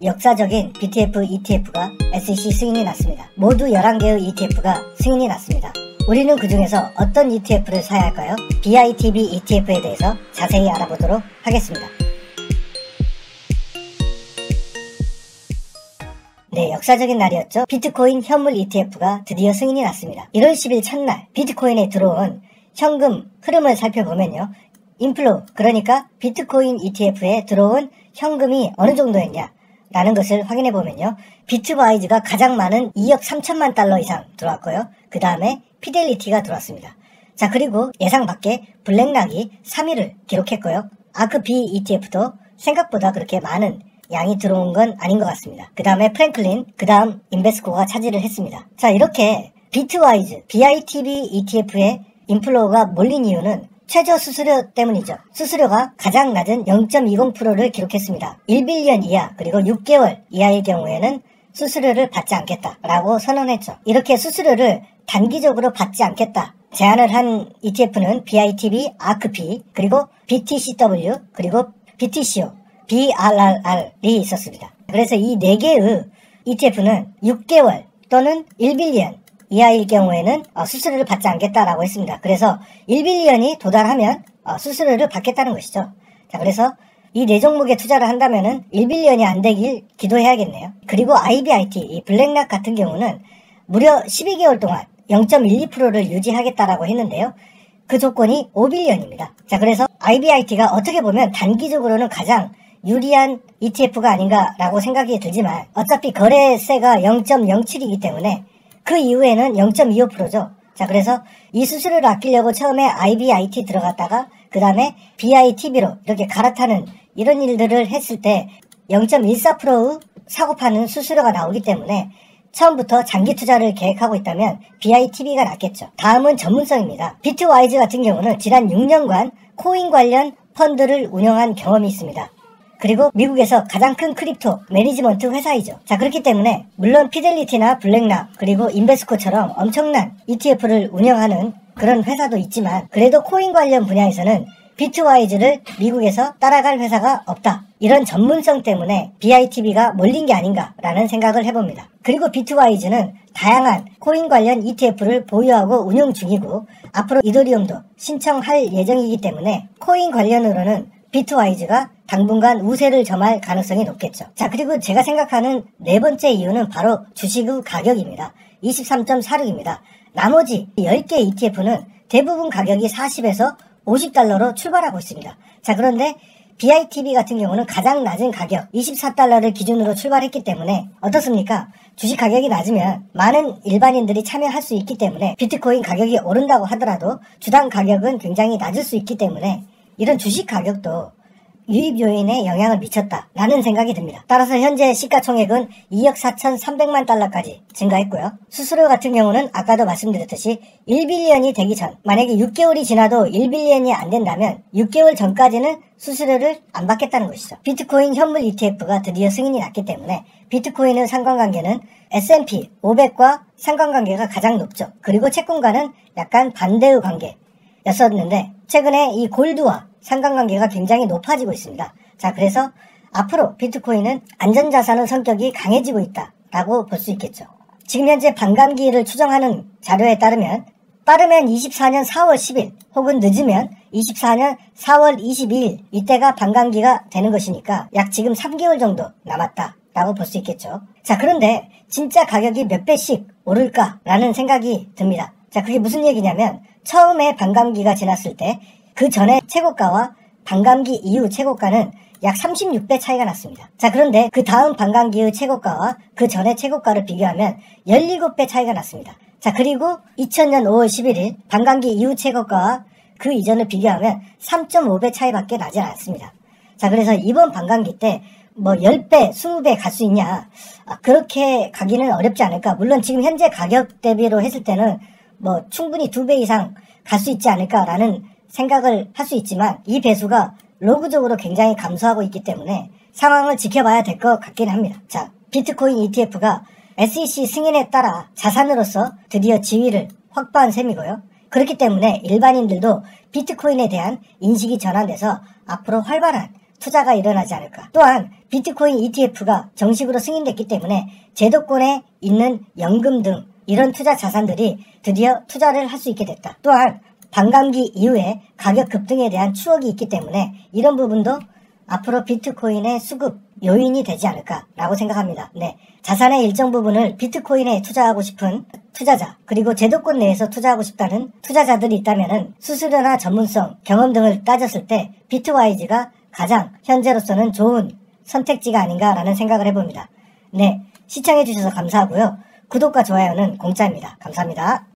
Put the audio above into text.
역사적인 BTF ETF가 SEC 승인이 났습니다. 모두 11개의 ETF가 승인이 났습니다. 우리는 그 중에서 어떤 ETF를 사야 할까요? BITB ETF에 대해서 자세히 알아보도록 하겠습니다. 네, 역사적인 날이었죠. 비트코인 현물 ETF가 드디어 승인이 났습니다. 1월 10일 첫날 비트코인에 들어온 현금 흐름을 살펴보면요. 인플로우, 그러니까 비트코인 ETF에 들어온 현금이 어느 정도였냐 라는 것을 확인해보면요. 비트와이즈가 가장 많은 2억 3천만 달러 이상 들어왔고요. 그 다음에 피델리티가 들어왔습니다. 자, 그리고 예상 밖에 블랙락이 3위를 기록했고요. 아크-B ETF도 생각보다 그렇게 많은 양이 들어온 건 아닌 것 같습니다. 그 다음에 프랭클린, 그 다음 인베스코가 차지를 했습니다. 자, 이렇게 비트와이즈, BITB ETF의 인플로우가 몰린 이유는 최저 수수료 때문이죠. 수수료가 가장 낮은 0.20%를 기록했습니다. 1빌리언 이하 그리고 6개월 이하의 경우에는 수수료를 받지 않겠다라고 선언했죠. 이렇게 수수료를 단기적으로 받지 않겠다 제안을 한 ETF는 BITB, 아크-B, 그리고 BTCW, 그리고 BTCO, BRRR이 있었습니다. 그래서 이 4개의 ETF는 6개월 또는 1빌리언 이하일 경우에는 수수료를 받지 않겠다라고 했습니다. 그래서 1빌리언이 도달하면 수수료를 받겠다는 것이죠. 자, 그래서 이 4종목에 투자를 한다면은 1빌리언이 안 되길 기도해야겠네요. 그리고 IBIT, 이 블랙락 같은 경우는 무려 12개월 동안 0.12%를 유지하겠다라고 했는데요. 그 조건이 5빌리언입니다. 자, 그래서 IBIT가 어떻게 보면 단기적으로는 가장 유리한 ETF가 아닌가라고 생각이 들지만 어차피 거래세가 0.07이기 때문에 그 이후에는 0.25%죠. 자, 그래서 이 수수료를 아끼려고 처음에 IBIT 들어갔다가 그 다음에 BITB로 이렇게 갈아타는 이런 일들을 했을 때 0.14%의 사고파는 수수료가 나오기 때문에 처음부터 장기 투자를 계획하고 있다면 BITB가 낫겠죠. 다음은 전문성입니다. 비트와이즈 같은 경우는 지난 6년간 코인 관련 펀드를 운영한 경험이 있습니다. 그리고 미국에서 가장 큰 크립토 매니지먼트 회사이죠. 자, 그렇기 때문에 물론 피델리티나 블랙락 그리고 인베스코처럼 엄청난 ETF를 운영하는 그런 회사도 있지만 그래도 코인 관련 분야에서는 비트와이즈를 미국에서 따라갈 회사가 없다. 이런 전문성 때문에 BITB가 몰린 게 아닌가라는 생각을 해봅니다. 그리고 비트와이즈는 다양한 코인 관련 ETF를 보유하고 운영 중이고 앞으로 이더리움도 신청할 예정이기 때문에 코인 관련으로는 비트와이즈가 당분간 우세를 점할 가능성이 높겠죠. 자, 그리고 제가 생각하는 네 번째 이유는 바로 주식의 가격입니다. 23.46입니다. 나머지 10개 ETF는 대부분 가격이 40에서 50달러로 출발하고 있습니다. 자, 그런데 BITB 같은 경우는 가장 낮은 가격 24달러를 기준으로 출발했기 때문에 어떻습니까? 주식 가격이 낮으면 많은 일반인들이 참여할 수 있기 때문에 비트코인 가격이 오른다고 하더라도 주당 가격은 굉장히 낮을 수 있기 때문에 이런 주식 가격도 유입 요인에 영향을 미쳤다라는 생각이 듭니다. 따라서 현재 시가총액은 2억 4,300만 달러까지 증가했고요. 수수료 같은 경우는 아까도 말씀드렸듯이 1빌리언이 되기 전, 만약에 6개월이 지나도 1빌리언이 안 된다면 6개월 전까지는 수수료를 안 받겠다는 것이죠. 비트코인 현물 ETF가 드디어 승인이 났기 때문에 비트코인의 상관관계는 S&P 500과 상관관계가 가장 높죠. 그리고 채권과는 약간 반대의 관계였었는데 최근에 이 골드와 상관관계가 굉장히 높아지고 있습니다. 자, 그래서 앞으로 비트코인은 안전자산의 성격이 강해지고 있다라고 볼 수 있겠죠. 지금 현재 반감기를 추정하는 자료에 따르면 빠르면 24년 4월 10일 혹은 늦으면 24년 4월 22일 이때가 반감기가 되는 것이니까 약 지금 3개월 정도 남았다라고 볼 수 있겠죠. 자, 그런데 진짜 가격이 몇 배씩 오를까라는 생각이 듭니다. 자, 그게 무슨 얘기냐면 처음에 반감기가 지났을 때 그 전에 최고가와 반감기 이후 최고가는 약 36배 차이가 났습니다. 자, 그런데 그 다음 반감기의 최고가와 그 전에 최고가를 비교하면 17배 차이가 났습니다. 자, 그리고 2000년 5월 11일 반감기 이후 최고가와 그 이전을 비교하면 3.5배 차이밖에 나지 않았습니다. 자, 그래서 이번 반감기 때 뭐 10배, 20배 갈 수 있냐? 그렇게 가기는 어렵지 않을까? 물론 지금 현재 가격 대비로 했을 때는 뭐 충분히 2배 이상 갈 수 있지 않을까라는 생각을 할 수 있지만 이 배수가 로그적으로 굉장히 감소하고 있기 때문에 상황을 지켜봐야 될 것 같긴 합니다. 자, 비트코인 ETF가 SEC 승인에 따라 자산으로서 드디어 지위를 확보한 셈이고요. 그렇기 때문에 일반인들도 비트코인에 대한 인식이 전환돼서 앞으로 활발한 투자가 일어나지 않을까. 또한 비트코인 ETF가 정식으로 승인됐기 때문에 제도권에 있는 연금 등 이런 투자 자산들이 드디어 투자를 할 수 있게 됐다. 또한 반감기 이후에 가격 급등에 대한 추억이 있기 때문에 이런 부분도 앞으로 비트코인의 수급 요인이 되지 않을까라고 생각합니다. 네, 자산의 일정 부분을 비트코인에 투자하고 싶은 투자자, 그리고 제도권 내에서 투자하고 싶다는 투자자들이 있다면 수수료나 전문성, 경험 등을 따졌을 때 비트와이즈가 가장 현재로서는 좋은 선택지가 아닌가라는 생각을 해봅니다. 네, 시청해주셔서 감사하고요. 구독과 좋아요는 공짜입니다. 감사합니다.